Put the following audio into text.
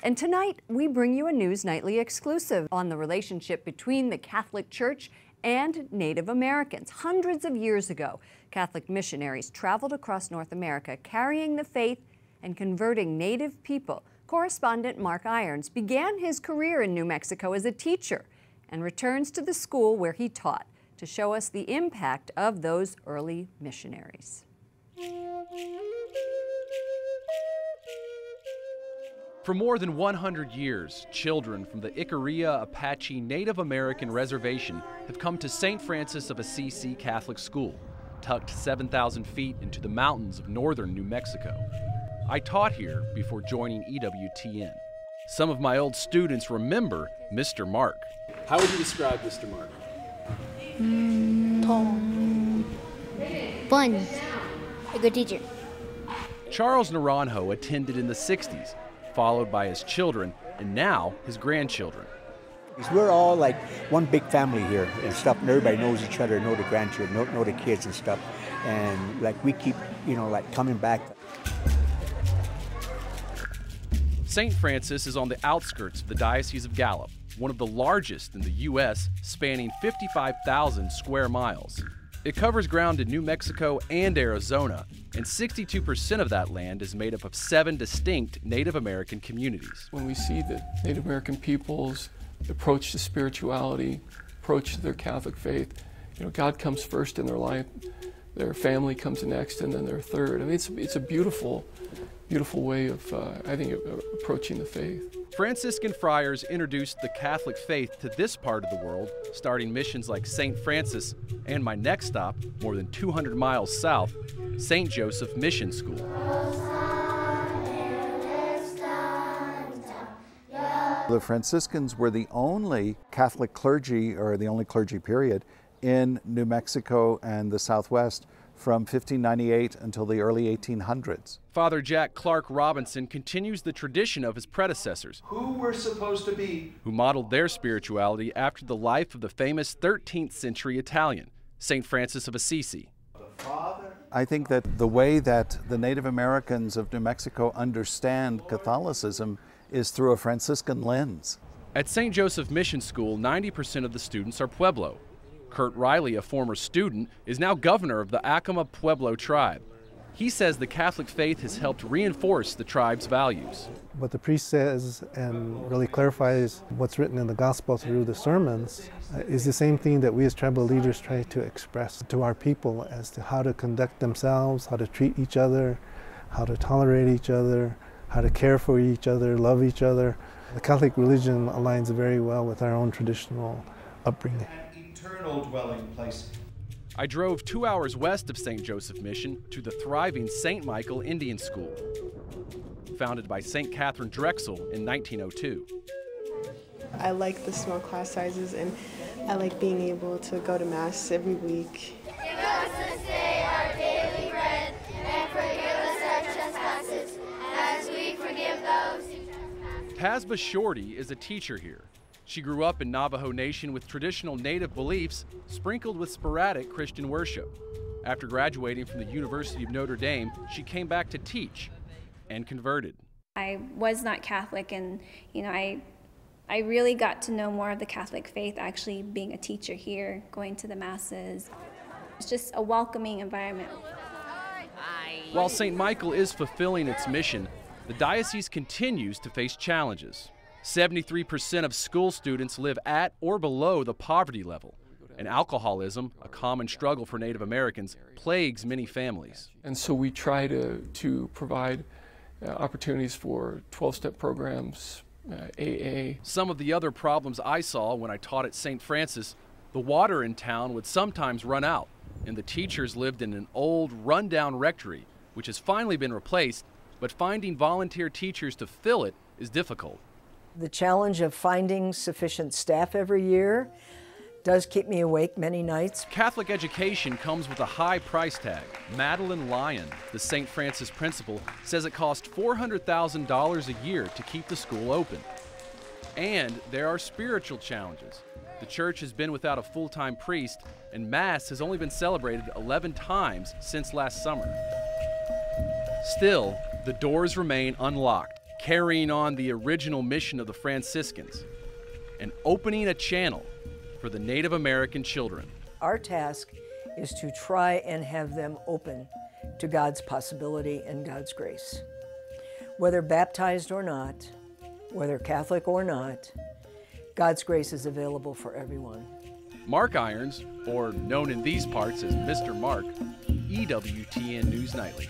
And tonight, we bring you a News Nightly exclusive on the relationship between the Catholic Church and Native Americans. Hundreds of years ago, Catholic missionaries traveled across North America carrying the faith and converting Native people. Correspondent Mark Irons began his career in New Mexico as a teacher and returns to the school where he taught to show us the impact of those early missionaries. For more than 100 years, children from the Ikaria Apache Native American Reservation have come to St. Francis of Assisi Catholic School, tucked 7,000 feet into the mountains of northern New Mexico. I taught here before joining EWTN. Some of my old students remember Mr. Mark. How would you describe Mr. Mark? Tall. Fun. A good teacher. Charles Naranjo attended in the 60s, followed by his children, and now his grandchildren. We're all like one big family here and stuff, and everybody knows each other, know the grandchildren, know the kids and stuff, and like we keep, like coming back. St. Francis is on the outskirts of the Diocese of Gallup, one of the largest in the U.S., spanning 55,000 square miles. It covers ground in New Mexico and Arizona, and 62% of that land is made up of 7 distinct Native American communities. When we see the Native American peoples approach to spirituality, approach to their Catholic faith, God comes first in their life, their family comes next, and then their third. I mean, it's a beautiful way of, I think, approaching the faith. Franciscan friars introduced the Catholic faith to this part of the world, starting missions like St. Francis and my next stop, more than 200 miles south, St. Joseph Mission School. The Franciscans were the only Catholic clergy, or the only clergy period, in New Mexico and the Southwest from 1598 until the early 1800s. Father Jack Clark Robinson continues the tradition of his predecessors, who were supposed to be, who modeled their spirituality after the life of the famous 13th century Italian, St. Francis of Assisi. I think that the way that the Native Americans of New Mexico understand Catholicism is through a Franciscan lens. At St. Joseph Mission School, 90% of the students are Pueblo. Kurt Riley, a former student, is now governor of the Acoma Pueblo tribe. He says the Catholic faith has helped reinforce the tribe's values. What the priest says and really clarifies what's written in the gospel through the sermons is the same thing that we as tribal leaders try to express to our people as to how to conduct themselves, how to treat each other, how to tolerate each other, how to care for each other, love each other. The Catholic religion aligns very well with our own traditional upbringing. Eternal dwelling place. I drove 2 hours west of St. Joseph Mission to the thriving St. Michael Indian School, founded by St. Catherine Drexel in 1902. I like the small class sizes, and I like being able to go to Mass every week. Give us this day our daily bread, and forgive us our trespasses, as we forgive those who trespass. Tasba Shorty is a teacher here. She grew up in Navajo Nation with traditional Native beliefs sprinkled with sporadic Christian worship. After graduating from the University of Notre Dame, she came back to teach and converted. I was not Catholic, and I really got to know more of the Catholic faith actually being a teacher here, going to the Masses. It's just a welcoming environment. While St. Michael is fulfilling its mission, the diocese continues to face challenges. 73% of school students live at or below the poverty level, and alcoholism, a common struggle for Native Americans, plagues many families. And so we try to provide opportunities for 12-step programs, AA. Some of the other problems I saw when I taught at St. Francis, the water in town would sometimes run out, and the teachers lived in an old, run-down rectory, which has finally been replaced, but finding volunteer teachers to fill it is difficult. The challenge of finding sufficient staff every year does keep me awake many nights. Catholic education comes with a high price tag. Madeline Lyon, the St. Francis principal, says it costs $400,000 a year to keep the school open. And there are spiritual challenges. The church has been without a full-time priest, and Mass has only been celebrated 11 times since last summer. Still, the doors remain unlocked. carrying on the original mission of the Franciscans and opening a channel for the Native American children. Our task is to try and have them open to God's possibility and God's grace. Whether baptized or not, whether Catholic or not, God's grace is available for everyone. Mark Irons, or known in these parts as Mr. Mark, EWTN News Nightly.